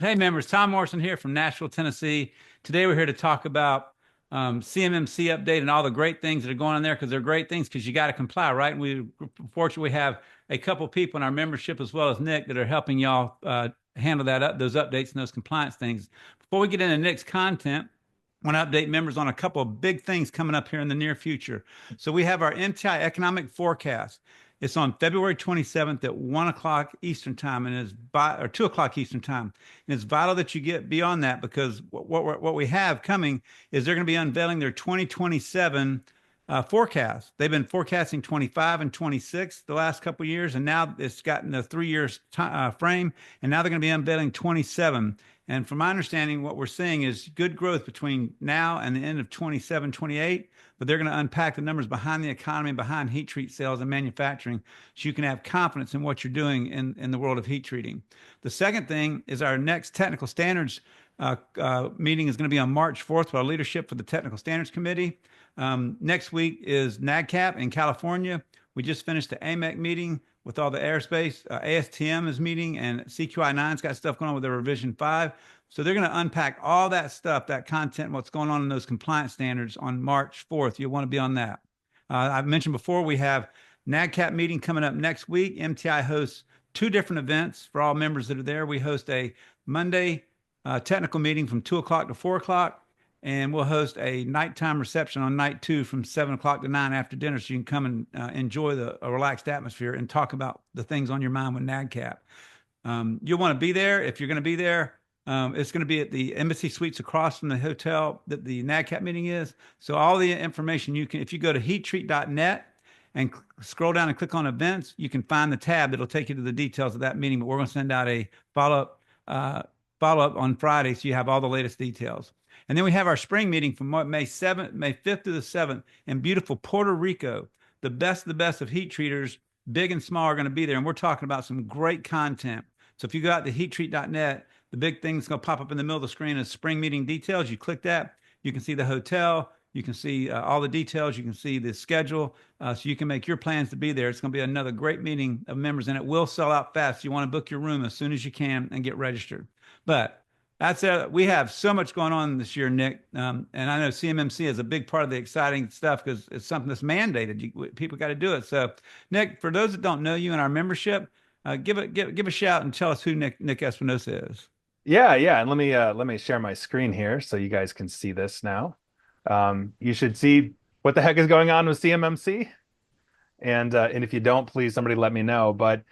Hey, members, Tom Morrison here from Nashville, Tennessee. Today we're here to talk about CMMC update and all the great things that are going on there because they're great things because you got to comply, right? And we fortunately we have a couple people in our membership as well as Nick that are helping y'all handle those updates and those compliance things. Before we get into Nick's content, I want to update members on a couple of big things coming up here in the near future. So we have our MTI economic forecast. It's on February 27th at 1 o'clock Eastern time or 2 o'clock Eastern time. And it's vital that you get beyond that because what we have coming is they're going to be unveiling their 2027 forecast. They've been forecasting 25 and 26 the last couple of years, and now it's gotten a 3 year frame, and now they're going to be unveiling 27. And from my understanding, what we're seeing is good growth between now and the end of 27, 28, but they're going to unpack the numbers behind the economy, behind heat treat sales and manufacturing, so you can have confidence in what you're doing in the world of heat treating. The second thing is our next technical standards meeting is going to be on March 4th with our leadership for the Technical Standards Committee. Next week is NAGCAP in California. We just finished the AMEC meeting with all the airspace. ASTM is meeting, and CQI9's got stuff going on with their revision 5. So they're going to unpack all that stuff, that content, what's going on in those compliance standards on March 4th. You'll want to be on that. I've mentioned before, we have NAGCAP meeting coming up next week. MTI hosts 2 different events for all members that are there. We host a Monday technical meeting from 2 o'clock to 4 o'clock. And we'll host a nighttime reception on night 2 from 7 o'clock to 9 after dinner, so you can come and enjoy a relaxed atmosphere and talk about the things on your mind with NAGCAP. You'll want to be there. If you're going to be there, it's going to be at the Embassy Suites across from the hotel that the NAGCAP meeting is. So all the information if you go to heattreat.net and scroll down and click on events, you can find the tab that'll take you to the details of that meeting. But we're going to send out a follow-up on Friday, so you have all the latest details. And then we have our spring meeting from May 5th to the 7th in beautiful Puerto Rico. The best of heat treaters, big and small, are going to be there. And we're talking about some great content. So if you go out to heattreat.net, the big thing that's going to pop up in the middle of the screen is spring meeting details. You click that, you can see the hotel, you can see all the details, you can see the schedule, so you can make your plans to be there. It's going to be another great meeting of members, and it will sell out fast. You want to book your room as soon as you can and get registered. But that's it. We have so much going on this year, Nick. And I know CMMC is a big part of the exciting stuff because it's something that's mandated. People got to do it. So, Nick, for those that don't know you in our membership, give a shout and tell us who Nick Espinosa is. Yeah, and let me share my screen here so you guys can see this now. You should see what the heck is going on with CMMC. And if you don't, please somebody let me know. But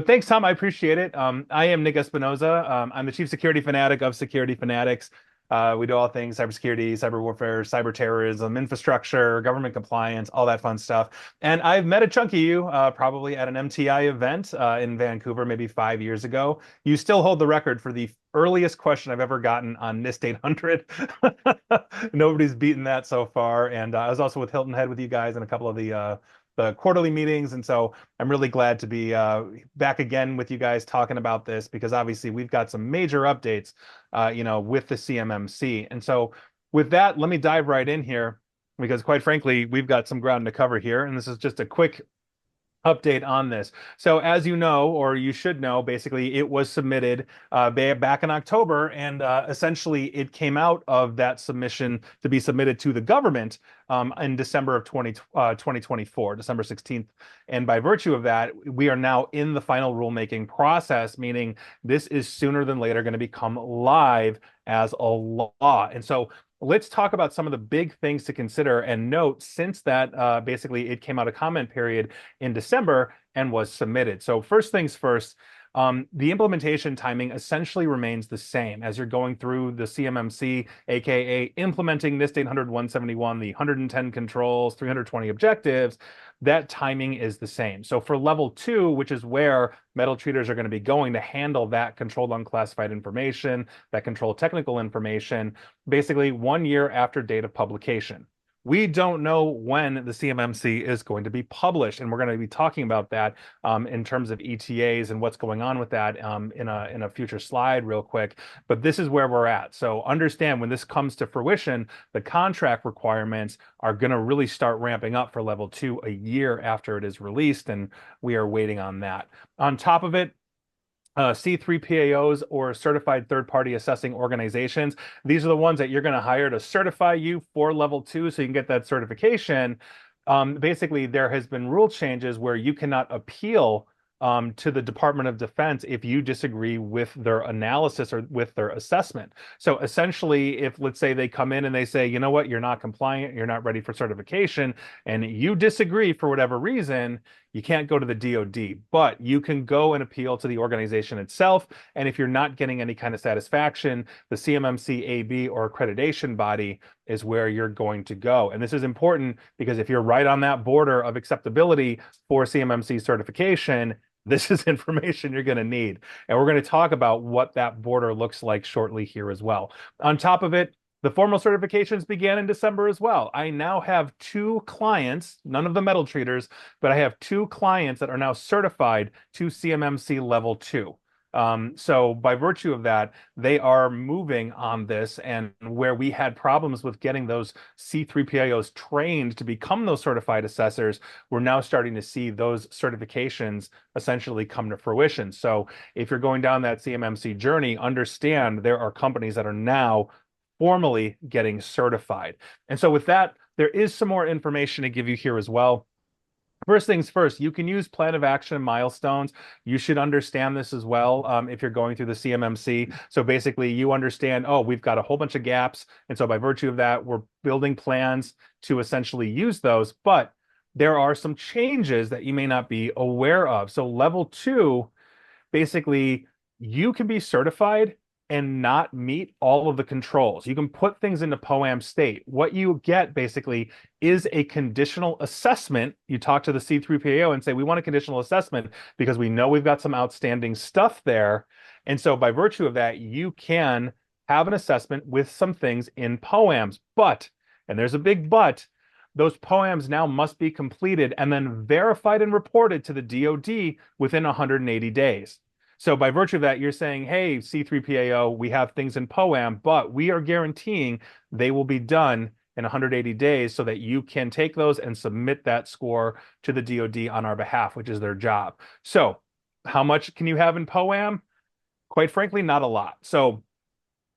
thanks, Tom. I appreciate it. I am Nick Espinosa. I'm the Chief Security Fanatic of Security Fanatics. We do all things cybersecurity, cyber warfare, cyber terrorism, infrastructure, government compliance, all that fun stuff. And I've met a chunk of you probably at an MTI event in Vancouver maybe 5 years ago. You still hold the record for the earliest question I've ever gotten on NIST 800. Nobody's beaten that so far. And I was also with Hilton Head with you guys in a couple of the quarterly meetings. And so I'm really glad to be back again with you guys talking about this because obviously we've got some major updates, with the CMMC. And so with that, let me dive right in here because quite frankly, we've got some ground to cover here. And this is just a quick update on this. So as you know, or you should know, basically it was submitted back in October, and essentially it came out of that submission to be submitted to the government in December of 2024, December 16th. And by virtue of that, we are now in the final rulemaking process, meaning this is sooner than later going to become live as a law. And so let's talk about some of the big things to consider and note since that basically it came out of comment period in December and was submitted. So first things first, the implementation timing essentially remains the same as you're going through the CMMC, aka implementing NIST 800-171, the 110 controls, 320 objectives. That timing is the same. So for level 2, which is where metal treaters are going to be going to handle that controlled unclassified information, that controlled technical information, basically 1 year after date of publication. We don't know when the CMMC is going to be published, and we're going to be talking about that in terms of ETAs and what's going on with that in a future slide real quick. But this is where we're at. So understand when this comes to fruition, the contract requirements are going to really start ramping up for level 2 a year after it is released, and we are waiting on that. On top of it, C3PAOs or certified third-party assessing organizations. These are the ones that you're going to hire to certify you for level 2 so you can get that certification. Basically, there has been rule changes where you cannot appeal to the Department of Defense if you disagree with their analysis or with their assessment. So essentially, if let's say they come in and they say, you know what, you're not compliant, you're not ready for certification, and you disagree for whatever reason, you can't go to the DoD, but you can go and appeal to the organization itself. And if you're not getting any kind of satisfaction, the CMMC AB or accreditation body is where you're going to go. And this is important because if you're right on that border of acceptability for CMMC certification, this is information you're going to need. And we're going to talk about what that border looks like shortly here as well. On top of it, the formal certifications began in December as well. I now have 2 clients, none of the metal treaters, but I have 2 clients that are now certified to CMMC level 2. So by virtue of that, they are moving on this, and where we had problems with getting those C3PIOs trained to become those certified assessors, we're now starting to see those certifications essentially come to fruition. So if you're going down that CMMC journey, understand there are companies that are now formally getting certified. And so with that, there is some more information to give you here as well. First things first, you can use plan of action and milestones. You should understand this as well if you're going through the CMMC. So basically, you understand, oh, we've got a whole bunch of gaps. And so by virtue of that, we're building plans to essentially use those. But there are some changes that you may not be aware of. So level 2, basically, you can be certified and not meet all of the controls. You can put things into POAM state. What you get basically is a conditional assessment. You talk to the C3PAO and say, we want a conditional assessment because we know we've got some outstanding stuff there. And so by virtue of that, you can have an assessment with some things in POAMs. But, and there's a big but, those POAMs now must be completed and then verified and reported to the DoD within 180 days. So by virtue of that, you're saying, hey, C3PAO, we have things in POAM, but we are guaranteeing they will be done in 180 days so that you can take those and submit that score to the DoD on our behalf, which is their job. So how much can you have in POAM? Quite frankly, not a lot. So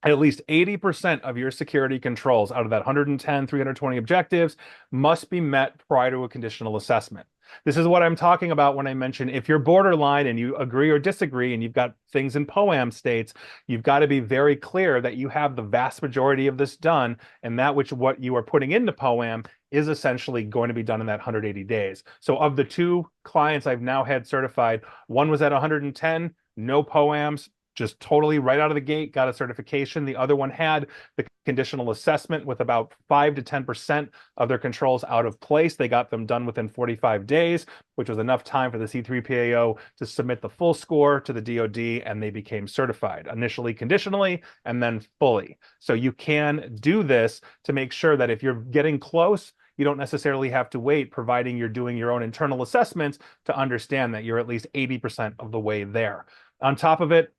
at least 80% of your security controls out of that 110, 320 objectives must be met prior to a conditional assessment. This is what I'm talking about when I mention if you're borderline and you agree or disagree and you've got things in POAM states, you've got to be very clear that you have the vast majority of this done, and that which what you are putting into POAM is essentially going to be done in that 180 days. So of the 2 clients I've now had certified, one was at 110, no POAMs, just totally right out of the gate, got a certification. The other one had the conditional assessment with about 5 to 10% of their controls out of place. They got them done within 45 days, which was enough time for the C3PAO to submit the full score to the DoD, and they became certified, initially conditionally and then fully. So you can do this to make sure that if you're getting close, you don't necessarily have to wait, providing you're doing your own internal assessments to understand that you're at least 80% of the way there. On top of it,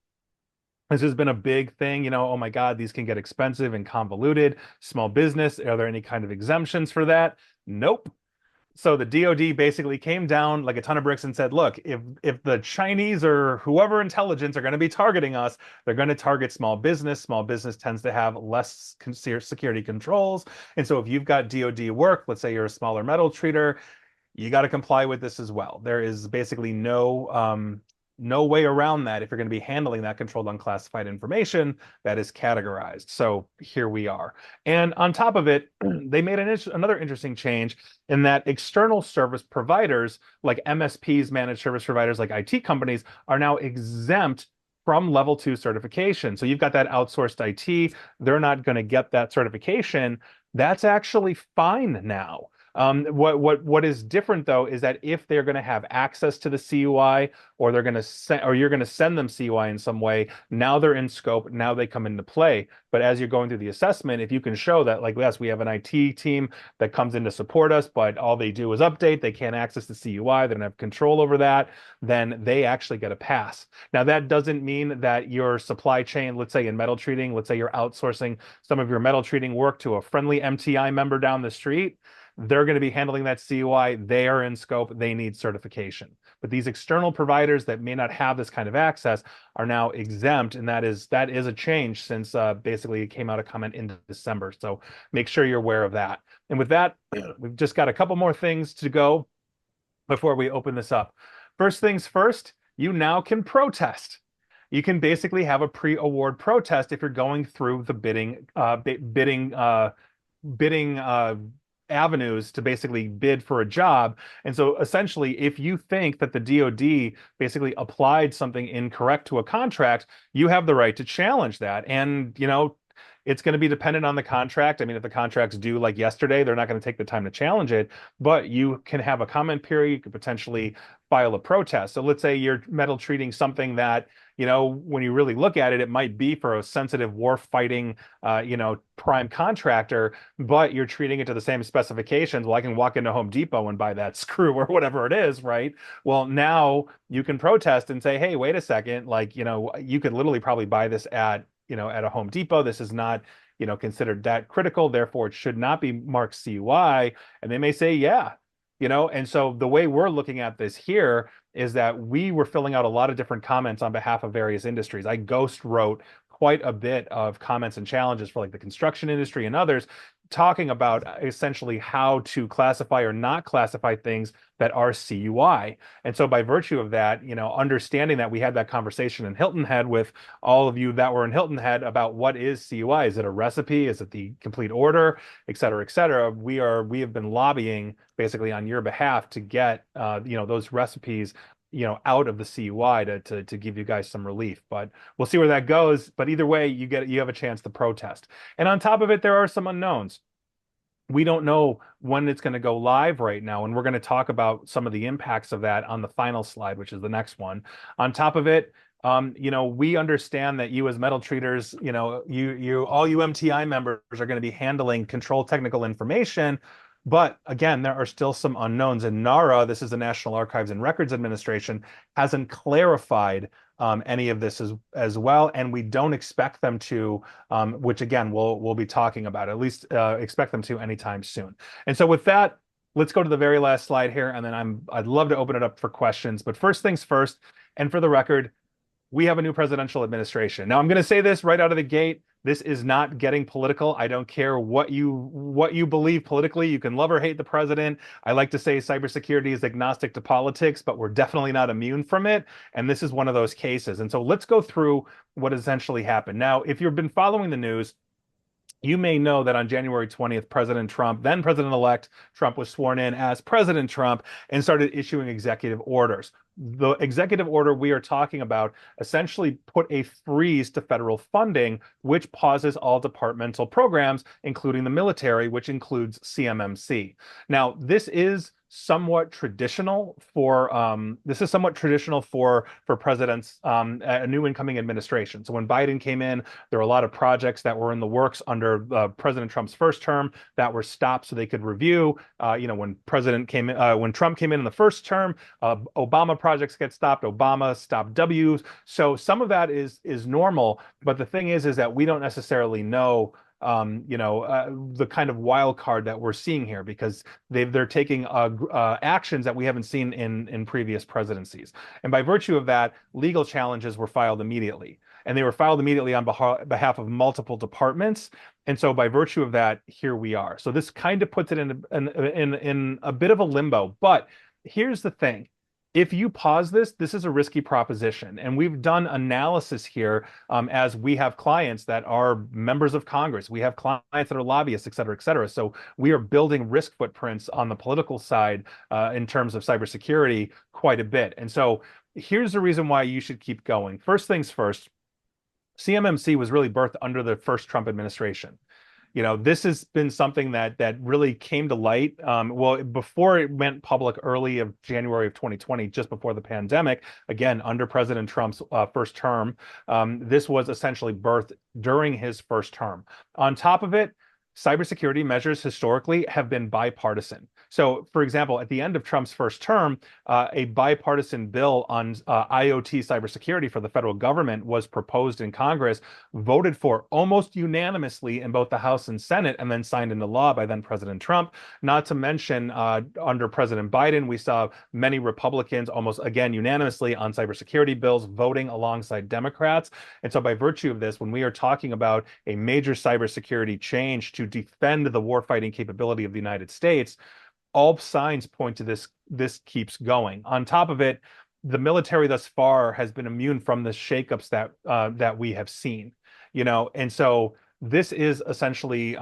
this has been a big thing, oh my God, these can get expensive and convoluted. Small business, are there any kind of exemptions for that? Nope. So the DoD basically came down like a ton of bricks and said, look, if the Chinese or whoever intelligence are going to be targeting us, they're going to target small business. Small business tends to have less security controls. And so if you've got DoD work, let's say you're a smaller metal treater, you got to comply with this as well. There is basically no way around that if you're going to be handling that controlled unclassified information that is categorized. So here we are. And on top of it, they made another interesting change in that external service providers like MSPs, managed service providers like IT companies, are now exempt from level 2 certification. So you've got that outsourced IT, they're not going to get that certification. That's actually fine now. What is different though is that if they're going to have access to the CUI, or they're going to send, or you're going to send them CUI in some way, now they're in scope. Now they come into play. But as you're going through the assessment, if you can show that, like, yes, we have an IT team that comes in to support us, but all they do is update, they can't access the CUI, they don't have control over that, then they actually get a pass. Now that doesn't mean that your supply chain, let's say in metal treating, let's say you're outsourcing some of your metal treating work to a friendly MTI member down the street. They're going to be handling that CUI. They are in scope. They need certification. But these external providers that may not have this kind of access are now exempt, and that is a change since basically it came out of comment in December. So make sure you're aware of that. And with that, we've just got a couple more things to go before we open this up. First things first, you now can protest. You can basically have a pre-award protest if you're going through the bidding avenues to basically bid for a job. And so essentially, if you think that the DoD basically applied something incorrect to a contract, you have the right to challenge that. And, it's going to be dependent on the contract. I mean, if the contract's due like yesterday, they're not going to take the time to challenge it, but you can have a comment period. You could potentially file a protest. So let's say you're metal treating something that, when you really look at it, it might be for a sensitive war fighting, prime contractor, but you're treating it to the same specifications. Well, I can walk into Home Depot and buy that screw or whatever it is, right? Well, now you can protest and say, hey, wait a second, you could literally probably buy this at a Home Depot. This is not, considered that critical. Therefore, it should not be marked CUI. And they may say, yeah, and so the way we're looking at this here is that we were filling out a lot of different comments on behalf of various industries. I ghost wrote quite a bit of comments and challenges for like the construction industry and others, talking about essentially how to classify or not classify things that are CUI. And so by virtue of that, understanding that we had that conversation in Hilton Head with all of you that were in Hilton Head about what is CUI. Is it a recipe? Is it the complete order, et cetera, et cetera? We have been lobbying basically on your behalf to get, those recipes out of the CUI to give you guys some relief. But we'll see where that goes. But either way, you have a chance to protest. And on top of it, there are some unknowns. We don't know when it's going to go live right now, and we're going to talk about some of the impacts of that on the final slide, which is the next one. On top of it, we understand that you as metal treaters, all you MTI members are going to be handling control technical information. But again, there are still some unknowns. And NARA, this is the National Archives and Records Administration, hasn't clarified any of this as well, and we don't expect them to, which again we'll be talking about. At least expect them to anytime soon. And so with that, let's go to the very last slide here, and then I'd love to open it up for questions. But first things first, and for the record, we have a new presidential administration. Now, I'm going to say this right out of the gate. This is not getting political. I don't care what you believe politically. You can love or hate the president. I like to say cybersecurity is agnostic to politics, but we're definitely not immune from it. And this is one of those cases. And so let's go through what essentially happened. Now, if you've been following the news, you may know that on January 20th, President Trump, then President-elect Trump, was sworn in as President Trump and started issuing executive orders. The executive order we are talking about essentially put a freeze to federal funding, which pauses all departmental programs, including the military, which includes CMMC. Now, this is somewhat traditional for presidents, a new incoming administration. So when Biden came in, there were a lot of projects that were in the works under President Trump's first term that were stopped so they could review. When Trump came in the first term, Obama projects get stopped. Obama stopped W's. So some of that is normal. But the thing is that we don't necessarily know the kind of wild card that we're seeing here, because they're taking actions that we haven't seen in previous presidencies. And by virtue of that, legal challenges were filed immediately. And they were filed immediately on behalf of multiple departments. And so by virtue of that, here we are. So this kind of puts it in a bit of a limbo. But here's the thing. If you pause this is a risky proposition. And we've done analysis here as we have clients that are members of Congress. We have clients that are lobbyists, et cetera, et cetera. So we are building risk footprints on the political side in terms of cybersecurity quite a bit. And so here's the reason why you should keep going. First things first, CMMC was really birthed under the first Trump administration. This has been something that really came to light. Before it went public early of January of 2020, just before the pandemic, again, under President Trump's first term, this was essentially birthed during his first term. On top of it, cybersecurity measures historically have been bipartisan. So, for example, at the end of Trump's first term, a bipartisan bill on IoT cybersecurity for the federal government was proposed in Congress, voted for almost unanimously in both the House and Senate, and then signed into law by then President Trump. Not to mention, under President Biden, we saw many Republicans almost again unanimously on cybersecurity bills voting alongside Democrats. And so, by virtue of this, when we are talking about a major cybersecurity change to defend the warfighting capability of the United States, all signs point to this keeps going. On top of it, the military thus far has been immune from the shakeups that we have seen, and so this is essentially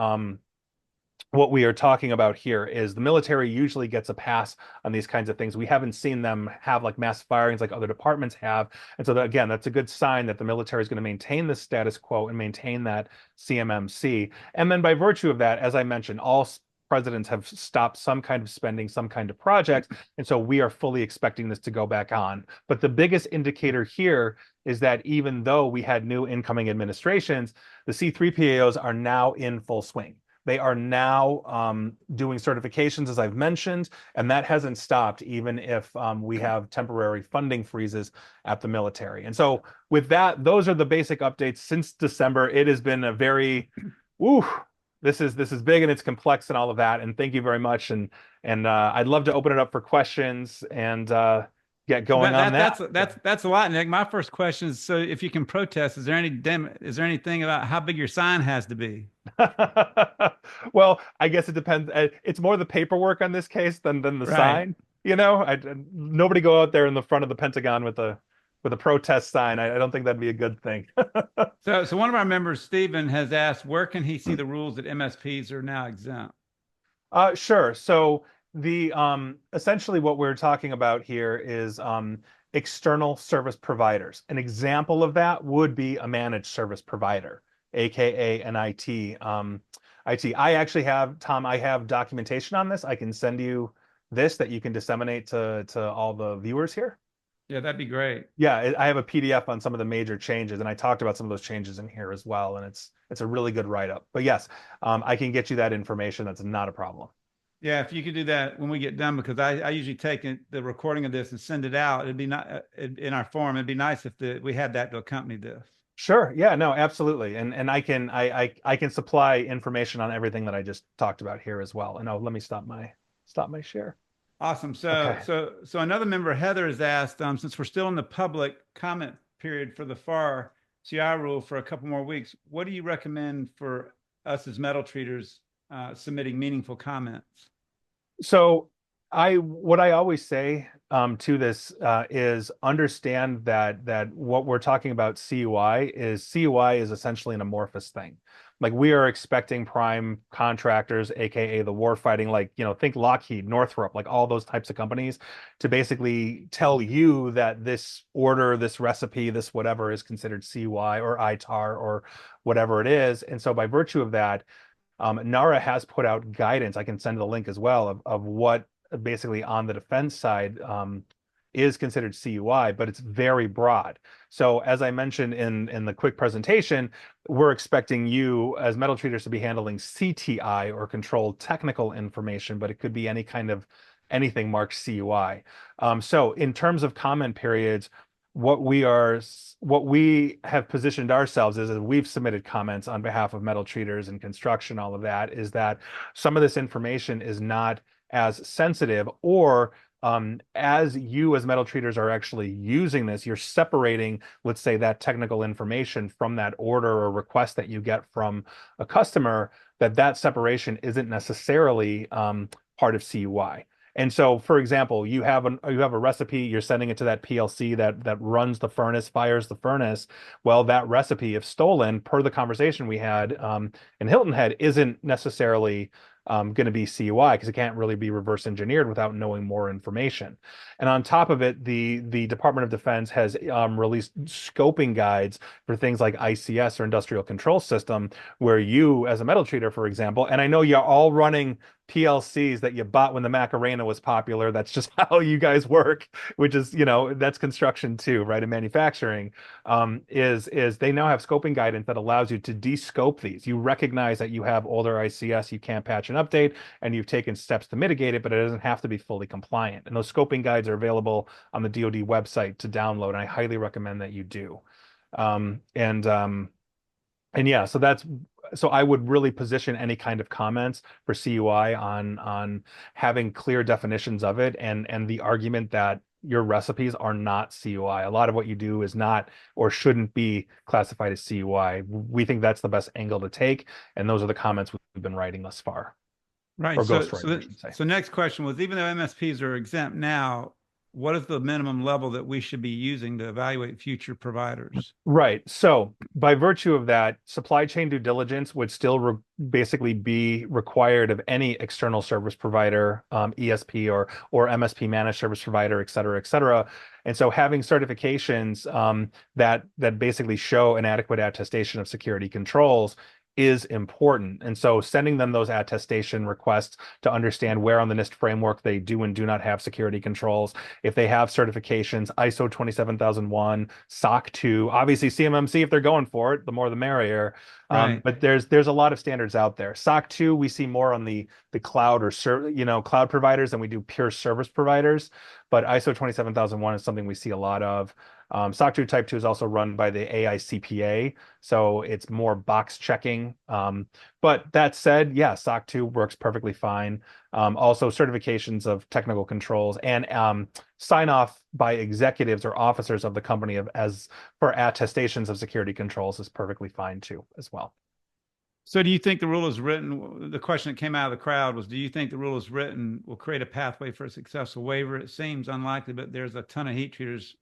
what we are talking about here. Is the military usually gets a pass on these kinds of things. We haven't seen them have like mass firings like other departments have. And so again, that's a good sign that the military is going to maintain the status quo and maintain that CMMC. And then by virtue of that, as I mentioned, all presidents have stopped some kind of spending, some kind of projects. And so we are fully expecting this to go back on. But the biggest indicator here is that even though we had new incoming administrations, the C3PAOs are now in full swing. They are now doing certifications, as I've mentioned, and that hasn't stopped, even if we have temporary funding freezes at the military. And so with that, those are the basic updates since December. It has been a very, this is big and it's complex and all of that. And thank you very much. And I'd love to open it up for questions and get going on that. That's a lot, Nick. My first question is: so if you can protest, is there anything about how big your sign has to be? Well, I guess it depends. It's more the paperwork on this case than the Right. sign. Nobody go out there in the front of the Pentagon with a protest sign. I don't think that'd be a good thing. So one of our members, Stephen, has asked, where can he see the rules that MSPs are now exempt? Sure. So the essentially what we're talking about here is external service providers. An example of that would be a managed service provider, aka an IT. IT. I actually have, Tom, I have documentation on this. I can send you this that you can disseminate to all the viewers here. Yeah, that'd be great. Yeah, I have a PDF on some of the major changes, and I talked about some of those changes in here as well, and it's a really good write-up. But yes, I can get you that information. That's not a problem. Yeah, if you could do that when we get done, because I usually take the recording of this and send it out. It'd be not in our forum. It'd be nice if we had that to accompany this. Sure. Yeah, no, absolutely. And I can supply information on everything that I just talked about here as well. And let me stop my share. Awesome. Okay. So another member, Heather, has asked, since we're still in the public comment period for the FAR CI rule for a couple more weeks, what do you recommend for us as metal treaters submitting meaningful comments? So what I always say to this is understand that what we're talking about CUI is essentially an amorphous thing. Like we are expecting prime contractors, aka the warfighting, like think Lockheed, Northrop, like all those types of companies, to basically tell you that this order, this recipe, this whatever is considered CUI or ITAR or whatever it is. And so by virtue of that, NARA has put out guidance. I can send the link as well of what basically on the defense side is considered CUI, but it's very broad. So as I mentioned in the quick presentation, we're expecting you as metal treaters to be handling CTI or controlled technical information, but it could be any kind of anything marked CUI. So in terms of comment periods, what we have positioned ourselves as we've submitted comments on behalf of metal treaters and construction, all of that, is that some of this information is not as sensitive, or as you as metal treaters are actually using this, you're separating, let's say, that technical information from that order or request that you get from a customer, that separation isn't necessarily part of CUI. And so, for example, you have a recipe, you're sending it to that PLC that runs the furnace, fires the furnace. Well, that recipe, if stolen, per the conversation we had in Hilton Head, isn't necessarily going to be CUI because it can't really be reverse engineered without knowing more information. And on top of it, the Department of Defense has released scoping guides for things like ICS or industrial control system, where you, as a metal treater, for example, and I know you're all running PLCs that you bought when the Macarena was popular. That's just how you guys work, which is, that's construction too, right? In manufacturing, is they now have scoping guidance that allows you to de-scope these. You recognize that you have older ICS, you can't patch and update, and you've taken steps to mitigate it, but it doesn't have to be fully compliant. And those scoping guides are available on the DoD website to download, and I highly recommend that you do. Um, and um, and yeah, so I would really position any kind of comments for CUI on having clear definitions of it, and the argument that your recipes are not CUI. A lot of what you do is not or shouldn't be classified as CUI. We think that's the best angle to take, and those are the comments we've been writing thus far, Right. or ghostwriting, I should say. So next question was, even though MSPs are exempt now, what is the minimum level that we should be using to evaluate future providers? Right. So by virtue of that, supply chain due diligence would still basically be required of any external service provider, ESP or MSP managed service provider, et cetera, et cetera. And so having certifications that basically show an adequate attestation of security controls is important. And so sending them those attestation requests to understand where on the NIST framework they do and do not have security controls, if they have certifications, ISO 27001, SOC 2, obviously CMMC, if they're going for it, the more the merrier. Right. But there's a lot of standards out there. SOC 2, we see more on the cloud or cloud providers than we do pure service providers. But ISO 27001 is something we see a lot of. SOC 2 Type 2 is also run by the AICPA, so it's more box checking. But that said, yeah, SOC 2 works perfectly fine. Also, certifications of technical controls and sign off by executives or officers of the company as for attestations of security controls is perfectly fine too, as well. So do you think the rule is written? The question that came out of the crowd was, do you think the rule is written will create a pathway for a successful waiver? It seems unlikely, but there's a ton of heat treaters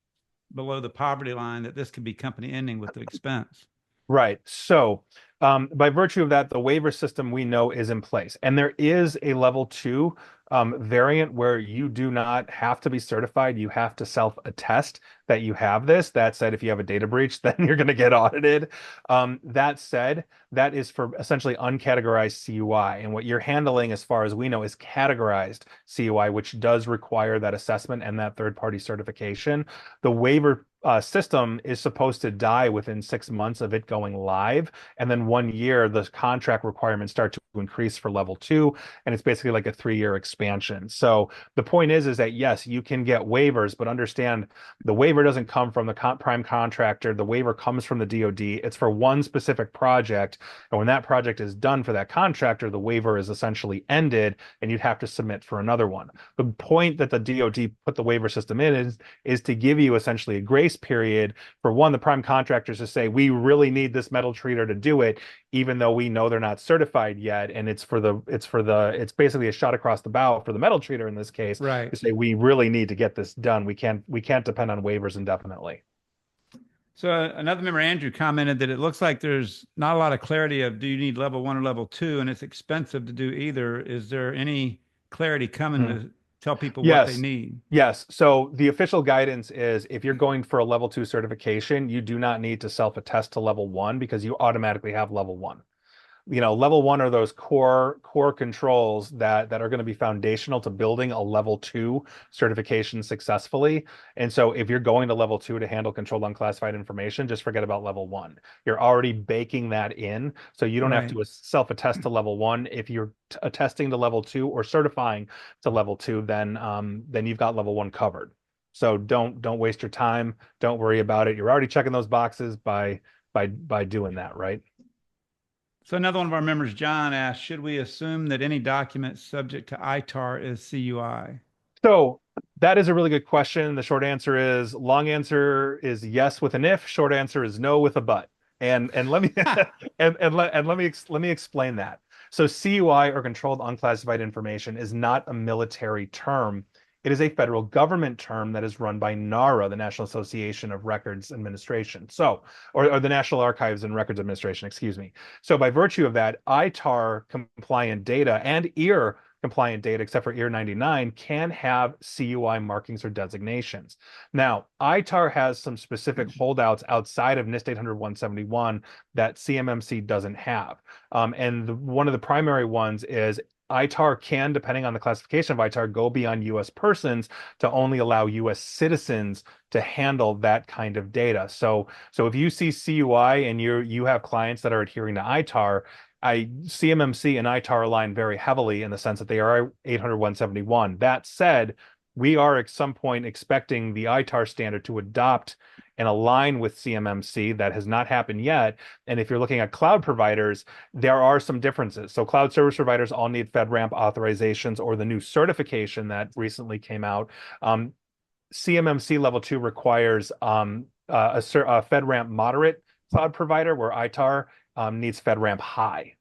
below the poverty line that this could be company ending with the expense. Right. So by virtue of that, the waiver system we know is in place. And there is a level 2 variant where you do not have to be certified. You have to self-attest that you have this. That said, if you have a data breach, then you're going to get audited. That said, that is for essentially uncategorized CUI. And what you're handling, as far as we know, is categorized CUI, which does require that assessment and that third-party certification. The waiver system is supposed to die within 6 months of it going live. And then 1 year, the contract requirements start to increase for level 2. And it's basically like a 3-year expansion. So the point is that yes, you can get waivers, but understand the waiver doesn't come from the prime contractor. The waiver comes from the DoD. It's for one specific project. And when that project is done for that contractor, the waiver is essentially ended and you'd have to submit for another one. The point that the DoD put the waiver system in is to give you essentially a grace period for one, the prime contractors to say, we really need this metal treater to do it, even though we know they're not certified yet. And it's basically a shot across the bow for the metal treater in this case, right, to say, we really need to get this done. We can't depend on waivers indefinitely. So another member, Andrew, commented that it looks like there's not a lot of clarity of, do you need level 1 or level 2, and it's expensive to do either. Is there any clarity coming to tell people what they need? Yes. So the official guidance is, if you're going for a level 2 certification, you do not need to self-attest to level 1 because you automatically have level 1. Level 1 are those core controls that are going to be foundational to building a level 2 certification successfully. And so if you're going to level 2 to handle controlled unclassified information, just forget about level 1. You're already baking that in. So you don't have to self-attest to level 1. If you're attesting to level 2 or certifying to level 2, then you've got level 1 covered. So don't waste your time. Don't worry about it. You're already checking those boxes by doing that, right? So another one of our members, John, asked, should we assume that any document subject to ITAR is CUI? So that is a really good question. The short answer is, long answer is yes with an if, short answer is no with a but. And let me let me explain that. So CUI, or controlled unclassified information, is not a military term. It is a federal government term that is run by NARA, the National Association of Records Administration. So, or the National Archives and Records Administration, excuse me. So by virtue of that, ITAR compliant data and EAR compliant data, except for EAR 99, can have CUI markings or designations. Now, ITAR has some specific holdouts outside of NIST 800-171 that CMMC doesn't have. And one of the primary ones is ITAR can, depending on the classification of ITAR, go beyond US persons to only allow US citizens to handle that kind of data. So if you see CUI and you have clients that are adhering to ITAR, CMMC and ITAR align very heavily in the sense that they are 800-171. That said, we are at some point expecting the ITAR standard to adopt and align with CMMC. That has not happened yet. And if you're looking at cloud providers, there are some differences. So cloud service providers all need FedRAMP authorizations or the new certification that recently came out. CMMC level 2 requires a FedRAMP moderate cloud provider, where ITAR needs FedRAMP high.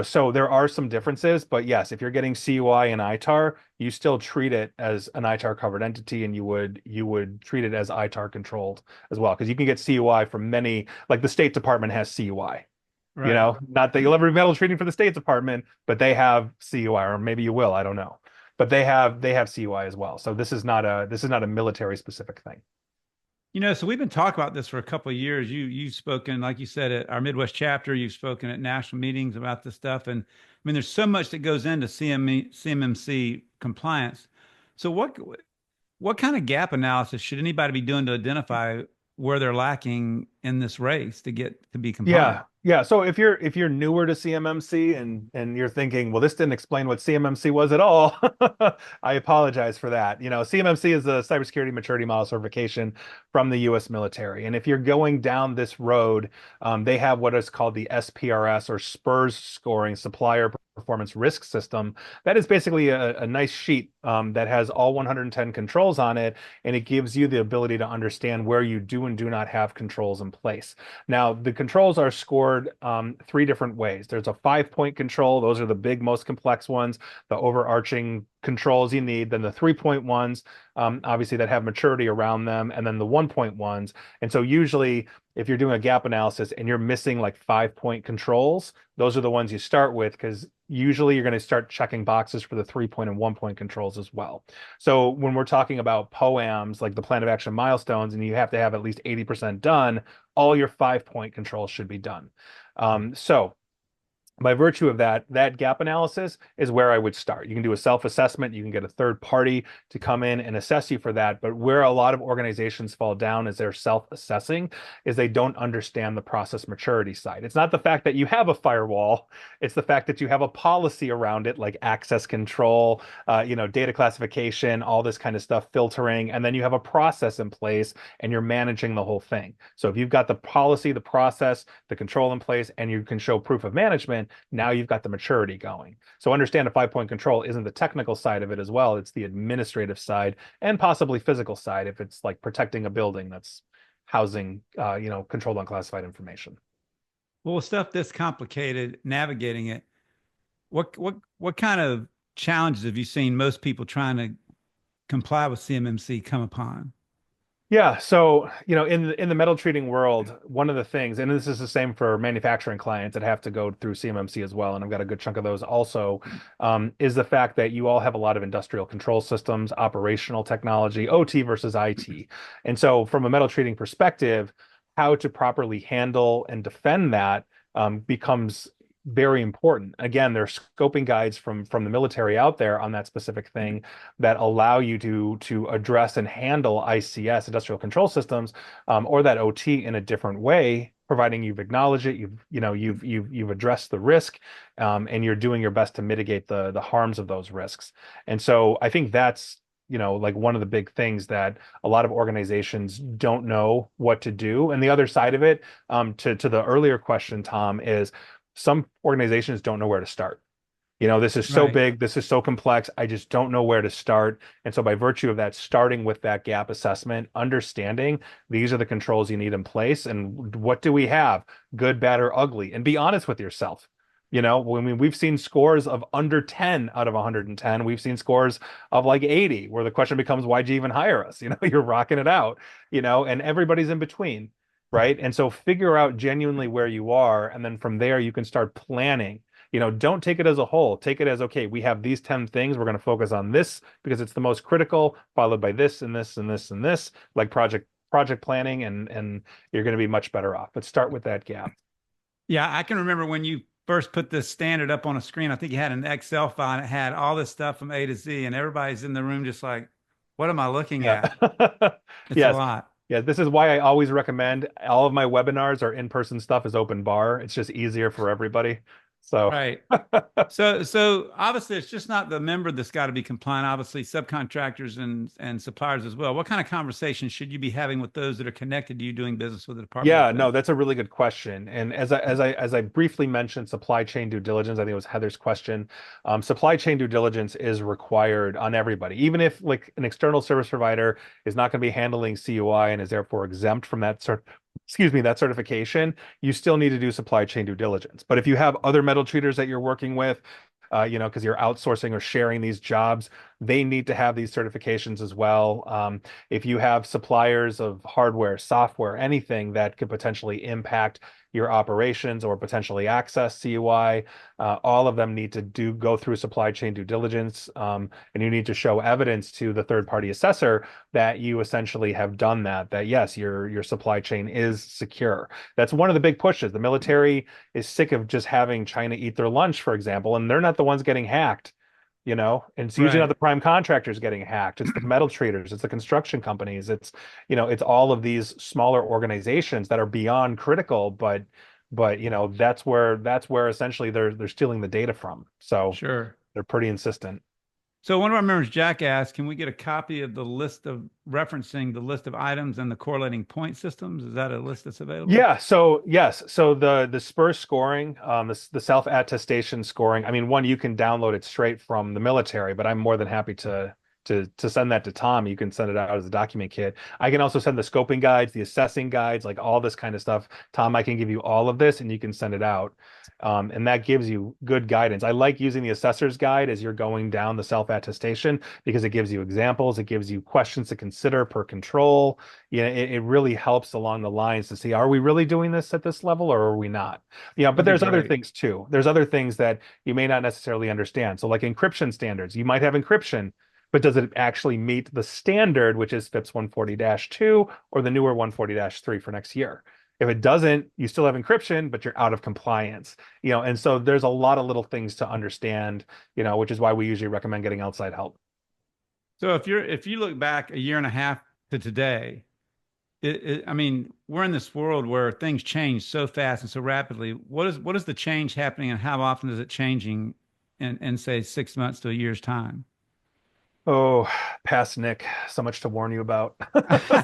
So there are some differences, but yes, if you're getting CUI and ITAR, you still treat it as an ITAR covered entity, and you would treat it as ITAR controlled as well, because you can get CUI from many, like the State Department has CUI. Right. Not that you'll ever be metal treating for the State Department, but they have CUI, or maybe you will, I don't know. But they have CUI as well. So this is not a military specific thing. So we've been talking about this for a couple of years. You've spoken, like you said, at our Midwest chapter. You've spoken at national meetings about this stuff, and I mean, there's so much that goes into CMMC compliance. So what kind of gap analysis should anybody be doing to identify where they're lacking in this race to get to be compliant? Yeah. So if you're newer to CMMC and you're thinking, well, this didn't explain what CMMC was at all, I apologize for that. CMMC is the Cybersecurity Maturity Model Certification from the U.S. military, and if you're going down this road, they have what is called the SPRS, or SPURS scoring, Supplier Performance Risk System. That is basically a nice sheet that has all 110 controls on it, and it gives you the ability to understand where you do and do not have controls in place. Now, the controls are scored three different ways. There's a 5-point control. Those are the big, most complex ones, the overarching controls you need. Then the 3-point ones, obviously, that have maturity around them, and then the 1-point ones. And so usually, if you're doing a gap analysis and you're missing like 5-point controls, those are the ones you start with, because usually you're going to start checking boxes for the 3-point and 1-point controls as well. So when we're talking about POAMs, like the plan of action milestones, and you have to have at least 80% done, all your 5-point controls should be done. So by virtue of that gap analysis is where I would start. You can do a self-assessment. You can get a third party to come in and assess you for that. But where a lot of organizations fall down as they're self-assessing is they don't understand the process maturity side. It's not the fact that you have a firewall. It's the fact that you have a policy around it, like access control, data classification, all this kind of stuff, filtering, and then you have a process in place and you're managing the whole thing. So if you've got the policy, the process, the control in place, and you can show proof of management, now you've got the maturity going. So understand a 5-point control isn't the technical side of it as well. It's the administrative side and possibly physical side, if it's like protecting a building that's housing, controlled unclassified information. Well, with stuff this complicated, navigating it, what kind of challenges have you seen most people trying to comply with CMMC come upon? Yeah, so in the metal treating world, one of the things, and this is the same for manufacturing clients that have to go through CMMC as well, and I've got a good chunk of those also, is the fact that you all have a lot of industrial control systems, operational technology, OT versus IT. And so from a metal treating perspective, how to properly handle and defend that becomes very important. Again, there's scoping guides from the military out there on that specific thing that allow you to address and handle ICS, industrial control systems, or that OT in a different way, providing you've acknowledged it, you've addressed the risk, and you're doing your best to mitigate the harms of those risks. And so I think that's like one of the big things that a lot of organizations don't know what to do. And the other side of it, to the earlier question, Tom, is some organizations don't know where to start. This is so Right. big, this is so complex, I just don't know where to start. And so by virtue of that, starting with that gap assessment, understanding these are the controls you need in place, and what do we have, good, bad, or ugly, and be honest with yourself. When we've seen scores of under 10 out of 110, we've seen scores of like 80, where the question becomes, why'd you even hire us? You're rocking it out, and everybody's in between. Right. And so figure out genuinely where you are. And then from there, you can start planning. Don't take it as a whole. Take it as, okay, we have these 10 things. We're going to focus on this because it's the most critical, followed by this and this and this and this, like project planning, and you're going to be much better off. But start with that gap. Yeah, I can remember when you first put this standard up on a screen, I think he had an Excel file and it had all this stuff from A to Z, and everybody's in the room just like, what am I looking Yeah. at? It's a Yes. lot. Yeah, this is why I always recommend all of my webinars or in-person stuff is open bar. It's just easier for everybody. So, Right. So obviously it's just not the member that's got to be compliant, obviously subcontractors and suppliers as well. What kind of conversations should you be having with those that are connected to you doing business with the Department of yeah, no, Defense? that's a really good question. And as I briefly mentioned, supply chain due diligence, I think it was Heather's question. Supply chain due diligence is required on everybody, even if like an external service provider is not going to be handling CUI and is therefore exempt from that certification, you still need to do supply chain due diligence. But if you have other metal treaters that you're working with, because you're outsourcing or sharing these jobs, they need to have these certifications as well. If you have suppliers of hardware, software, anything that could potentially impact your operations or potentially access CUI, all of them need to go through supply chain due diligence, and you need to show evidence to the third party assessor that you essentially have done that. That yes, your supply chain is secure. That's one of the big pushes. The military is sick of just having China eat their lunch, for example, and they're not the ones getting hacked. And it's usually not Right. the prime contractors getting hacked. It's the metal traders, it's the construction companies, it's all of these smaller organizations that are beyond critical, but that's where essentially they're stealing the data from. So Sure. they're pretty insistent. So one of our members, Jack, asked, can we get a copy of the list of referencing the list of items and the correlating point systems? Is that a list that's available? Yeah, so yes, so the SPUR scoring, the self attestation scoring. I mean, one you can download it straight from the military, but I'm more than happy to send that to Tom. You can send it out as a document kit. I can also send the scoping guides, the assessing guides, like all this kind of stuff. Tom, I can give you all of this, and you can send it out. And that gives you good guidance. I like using the assessor's guide as you're going down the self attestation because it gives you examples, it gives you questions to consider per control. It really helps along the lines to see, are we really doing this at this level or are we not? But That'd be there's other great. things too. There's other things that you may not necessarily understand. So like encryption standards, you might have encryption, but does it actually meet the standard, which is FIPS 140-2 or the newer 140-3 for next year? If it doesn't, you still have encryption, but you're out of compliance. And so there's a lot of little things to understand, which is why we usually recommend getting outside help. So if you look back a year and a half to today, I mean, we're in this world where things change so fast and so rapidly. What is the change happening, and how often is it changing in say 6 months to a year's time? Oh, past Nick, so much to warn you about,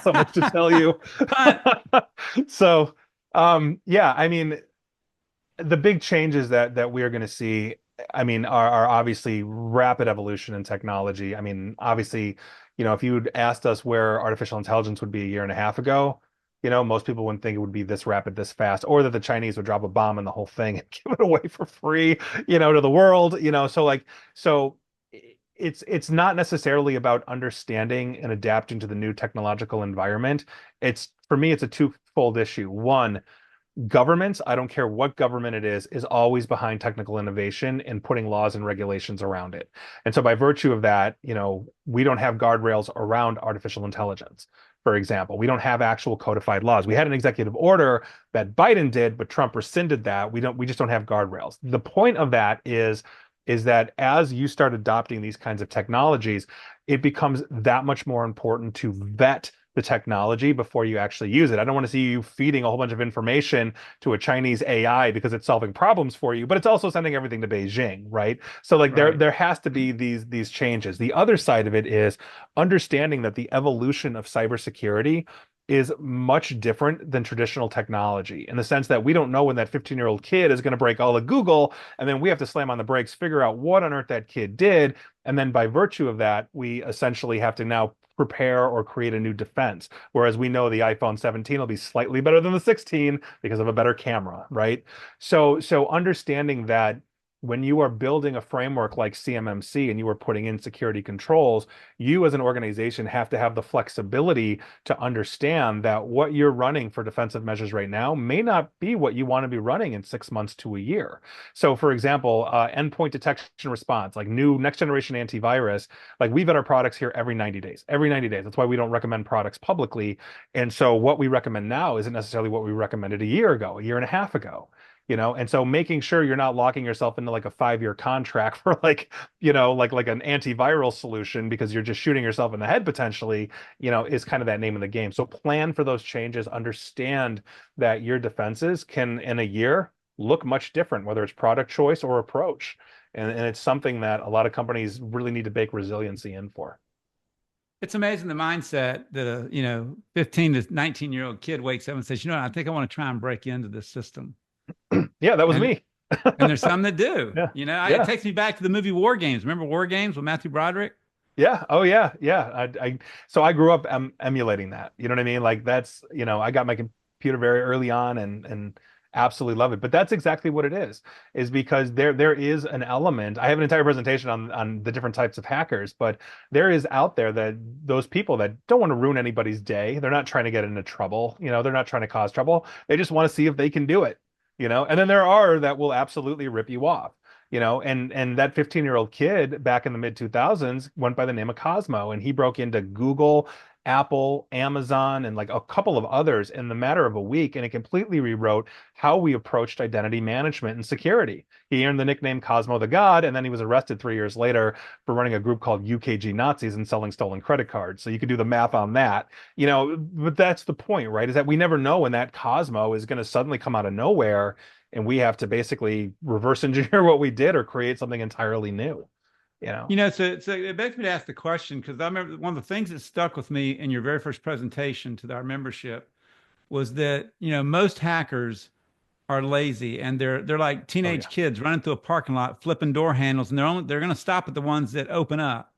so much to tell you. But So, yeah, I mean, the big changes that we are going to see, I mean, are obviously rapid evolution in technology. I mean, obviously, if you'd asked us where artificial intelligence would be a year and a half ago, most people wouldn't think it would be this rapid, this fast, or that the Chinese would drop a bomb in the whole thing and give it away for free, to the world, so it's not necessarily about understanding and adapting to the new technological environment. For me, it's a twofold issue. One, governments, I don't care what government it is always behind technical innovation and putting laws and regulations around it. And so by virtue of that, we don't have guardrails around artificial intelligence. For example, we don't have actual codified laws. We had an executive order that Biden did, but Trump rescinded that. We just don't have guardrails. The point of that is that as you start adopting these kinds of technologies, it becomes that much more important to vet the technology before you actually use it. I don't want to see you feeding a whole bunch of information to a Chinese AI because it's solving problems for you, but it's also sending everything to Beijing, right? So like there right. there has to be these changes. The other side of it is understanding that the evolution of cybersecurity is much different than traditional technology in the sense that we don't know when that 15-year-old kid is going to break all of Google, and then we have to slam on the brakes, figure out what on earth that kid did, and then by virtue of that, we essentially have to now prepare or create a new defense. Whereas we know the iPhone 17 will be slightly better than the 16 because of a better camera, right? So understanding that when you are building a framework like CMMC and you are putting in security controls, you as an organization have to have the flexibility to understand that what you're running for defensive measures right now may not be what you want to be running in 6 months to a year. So for example, endpoint detection response, like new next generation antivirus, like we vet our products here every 90 days. Every 90 days. That's why we don't recommend products publicly. And so what we recommend now isn't necessarily what we recommended a year ago, a year and a half ago. And so making sure you're not locking yourself into like a 5-year contract for like, like an antiviral solution because you're just shooting yourself in the head potentially, is kind of that name of the game. So plan for those changes, understand that your defenses can in a year look much different, whether it's product choice or approach. And it's something that a lot of companies really need to bake resiliency in for. It's amazing the mindset that a 15 to 19-year-old kid wakes up and says, I think I want to try and break into this system. Yeah, that was And me. and there's some that do. Yeah. It Yeah. takes me back to the movie War Games. Remember War Games with Matthew Broderick? Yeah. Oh yeah. Yeah. So I grew up emulating that. You know what I mean? Like that's, I got my computer very early on and absolutely love it. But that's exactly what it is because there is an element. I have an entire presentation on the different types of hackers, but there is out there that those people that don't want to ruin anybody's day. They're not trying to get into trouble. They're not trying to cause trouble. They just want to see if they can do it. And then there are that will absolutely rip you off. And that 15-year-old kid back in the mid 2000s went by the name of Cosmo, and he broke into Google, Apple, Amazon, and like a couple of others in the matter of a week, and it completely rewrote how we approached identity management and security. He earned the nickname Cosmo the God, and then he was arrested 3 years later for running a group called UKG Nazis and selling stolen credit cards. So you could do the math on that, but that's the point, right? Is that we never know when that Cosmo is going to suddenly come out of nowhere and we have to basically reverse engineer what we did or create something entirely new. So it begs me to ask the question because I remember one of the things that stuck with me in your very first presentation to our membership was that most hackers are lazy and they're like Oh teenage yeah. kids running through a parking lot flipping door handles and they're going to stop at the ones that open up.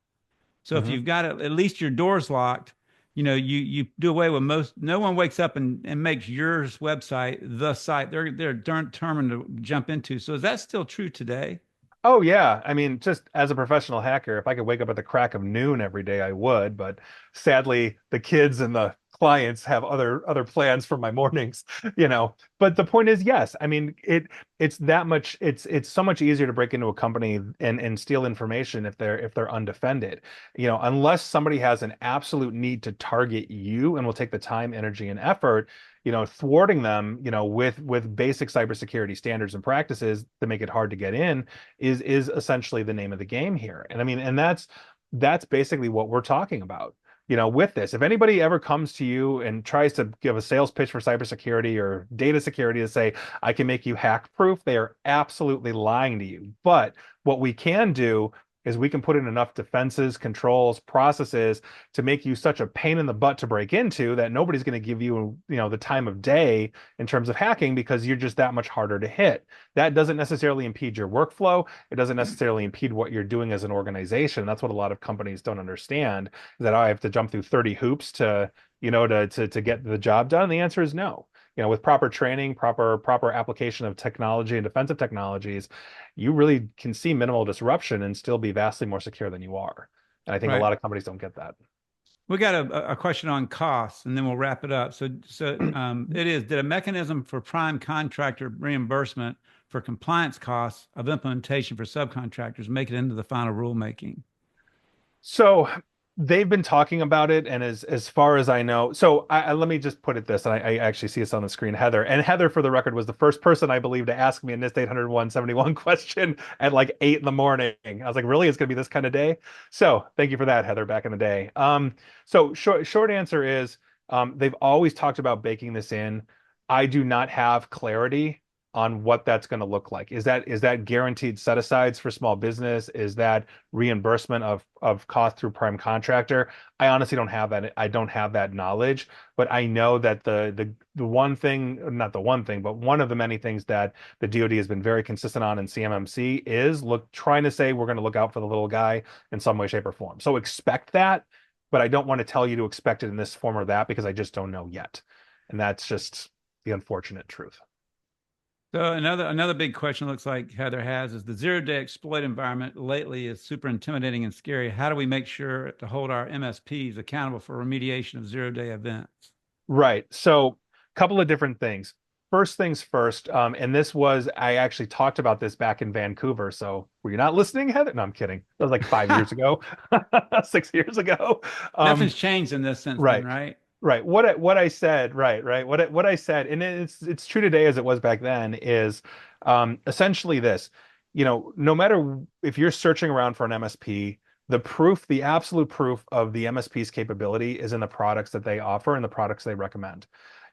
So if Hmm. you've got at least your doors locked, you do away with most. No one wakes up and makes yours website the site they're determined to jump into. So is that still true today? Oh yeah. I mean, just as a professional hacker, if I could wake up at the crack of noon every day, I would. But sadly, the kids and the clients have other plans for my mornings, But the point is, yes. I mean, it's that much. It's so much easier to break into a company and steal information if they're undefended. Unless somebody has an absolute need to target you and will take the time, energy, and effort. Thwarting them, with basic cybersecurity standards and practices to make it hard to get in is essentially the name of the game here. And I mean, and that's basically what we're talking about. With this, if anybody ever comes to you and tries to give a sales pitch for cybersecurity or data security to say, I can make you hack proof, they are absolutely lying to you. But what we can do is we can put in enough defenses, controls, processes to make you such a pain in the butt to break into that nobody's going to give you, the time of day in terms of hacking because you're just that much harder to hit. That doesn't necessarily impede your workflow. It doesn't necessarily impede what you're doing as an organization. That's what a lot of companies don't understand, is that I have to jump through 30 hoops to, to get the job done. The answer is no. With proper training, proper application of technology and defensive technologies, you really can see minimal disruption and still be vastly more secure than you are. And I think a Right. lot of companies don't get that. We got a question on costs, and then we'll wrap it up. It is, did a mechanism for prime contractor reimbursement for compliance costs of implementation for subcontractors make it into the final rulemaking? So they've been talking about it, and as far as I know, so let me just put it this, and I actually see this on the screen, Heather. And Heather, for the record, was the first person I believe to ask me a NIST 801-71 question at like 8 in the morning. I was like, really? It's gonna be this kind of day? So thank you for that, Heather, back in the day. So short answer is they've always talked about baking this in. I do not have clarity on what that's going to look like. Is that guaranteed set asides for small business? Is that reimbursement of cost through prime contractor? I honestly don't have that. I don't have that knowledge, but I know that the one thing, not the one thing, but one of the many things that the DoD has been very consistent on in CMMC is trying to say we're going to look out for the little guy in some way, shape, or form. So expect that, but I don't want to tell you to expect it in this form or that because I just don't know yet. And that's just the unfortunate truth. So another big question looks like Heather has is the zero-day exploit environment lately is super intimidating and scary. How do we make sure to hold our MSPs accountable for remediation of zero-day events? Right. So, a couple of different things. First things first, and I actually talked about this back in Vancouver. So, were you not listening, Heather? No, I'm kidding. That was like 5 years ago, 6 years ago. Nothing's changed in this since then, Right. right? Right. What I said, right. What I said, and it's true today as it was back then, is essentially this. No matter if you're searching around for an MSP, the absolute proof of the MSP's capability is in the products that they offer and the products they recommend.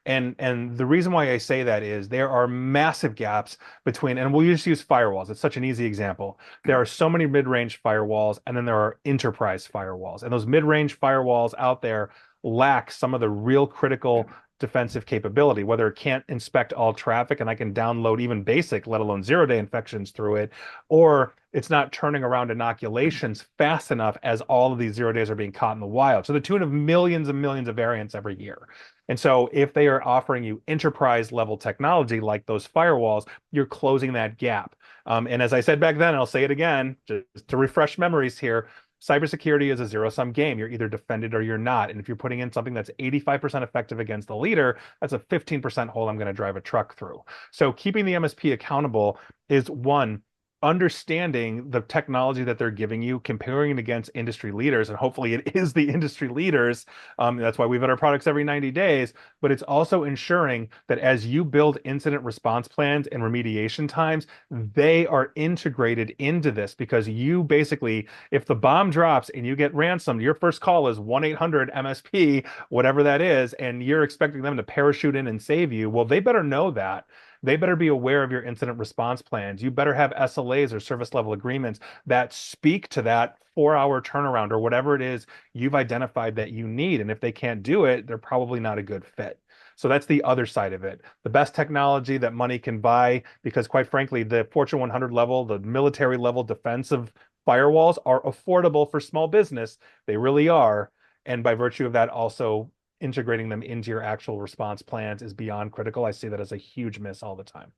And the reason why I say that is there are massive gaps between, and we'll just use firewalls. It's such an easy example. There are so many mid-range firewalls, and then there are enterprise firewalls. And those mid-range firewalls out there lack some of the real critical defensive capability, whether it can't inspect all traffic and I can download even basic, let alone zero-day infections through it, or it's not turning around inoculations fast enough as all of these zero days are being caught in the wild. So the tune of millions and millions of variants every year. And so if they are offering you enterprise level technology like those firewalls, you're closing that gap. And as I said back then, and I'll say it again, just to refresh memories here, cybersecurity is a zero-sum game. You're either defended or you're not. And if you're putting in something that's 85% effective against the leader, that's a 15% hole I'm going to drive a truck through. So keeping the MSP accountable is one, understanding the technology that they're giving you, comparing it against industry leaders, and hopefully it is the industry leaders. That's why we vet our products every 90 days, but it's also ensuring that as you build incident response plans and remediation times, they are integrated into this because you basically, if the bomb drops and you get ransomed, your first call is 1-800-MSP, whatever that is, and you're expecting them to parachute in and save you. Well, they better know that. They better be aware of your incident response plans. You better have SLAs or service level agreements that speak to that 4-hour turnaround or whatever it is you've identified that you need. And if they can't do it, they're probably not a good fit. So that's the other side of it. The best technology that money can buy, because quite frankly, the Fortune 100 level, the military level defensive firewalls are affordable for small business. They really are. And by virtue of that, also integrating them into your actual response plans is beyond critical. I see that as a huge miss all the time.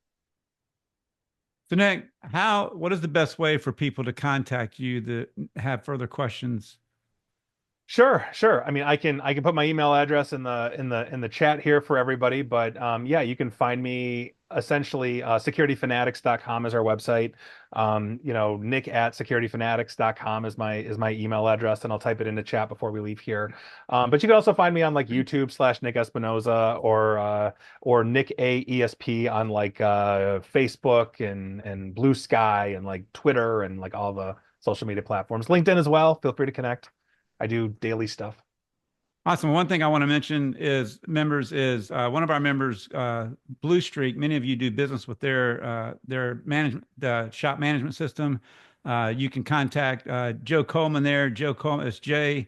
So Nick, what is the best way for people to contact you that have further questions? Sure. I mean, I can put my email address in the chat here for everybody, but yeah, you can find me essentially securityfanatics.com is our website. Nick at securityfanatics.com is my email address, and I'll type it in the chat before we leave here. But you can also find me on like YouTube / Nick Espinosa or Nick A ESP on like Facebook and Blue Sky and like Twitter and like all the social media platforms. LinkedIn as well. Feel free to connect. I do daily stuff. Awesome. One thing I want to mention is one of our members, Blue Streak. Many of you do business with their management, the shop management system. You can contact Joe Coleman there. Joe Coleman is joe.coleman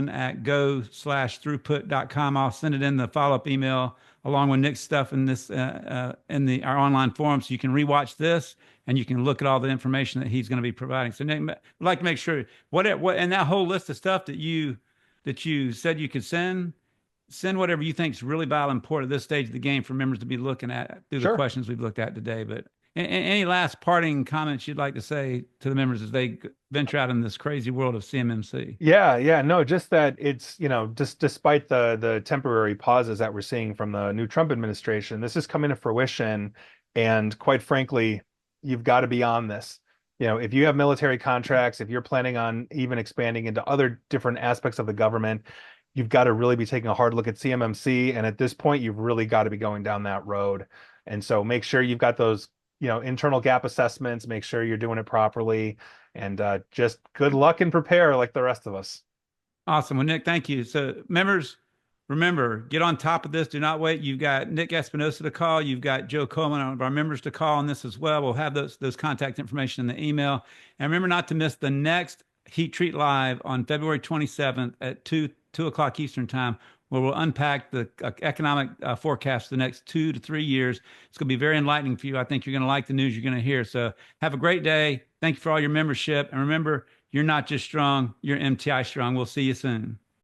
at go/throughput.com. I'll send it in the follow-up email along with Nick's stuff in this our online forum, so you can rewatch this and you can look at all the information that he's going to be providing. So Nick, we'd like to make sure what and that whole list of stuff that you said you could send whatever you think is really vital and important at this stage of the game for members to be looking at through the questions we've looked at today. But any last parting comments you'd like to say to the members as they venture out in this crazy world of CMMC? Yeah, no, just that it's, just despite the temporary pauses that we're seeing from the new Trump administration, this is coming to fruition. And quite frankly, you've got to be on this. If you have military contracts, if you're planning on even expanding into other different aspects of the government, you've got to really be taking a hard look at CMMC. And at this point, you've really got to be going down that road. And so make sure you've got those, internal gap assessments, make sure you're doing it properly, and just good luck and prepare like the rest of us. Awesome. Well, Nick, thank you. So members, remember, get on top of this. Do not wait. You've got Nick Espinosa to call. You've got Joe Coleman, one of our members, to call on this as well. We'll have those contact information in the email. And remember not to miss the next Heat Treat Live on February 27th at 2 o'clock Eastern Time, where we'll unpack the economic forecast for the next 2 to 3 years. It's going to be very enlightening for you. I think you're going to like the news you're going to hear. So have a great day. Thank you for all your membership. And remember, you're not just strong, you're MTI strong. We'll see you soon.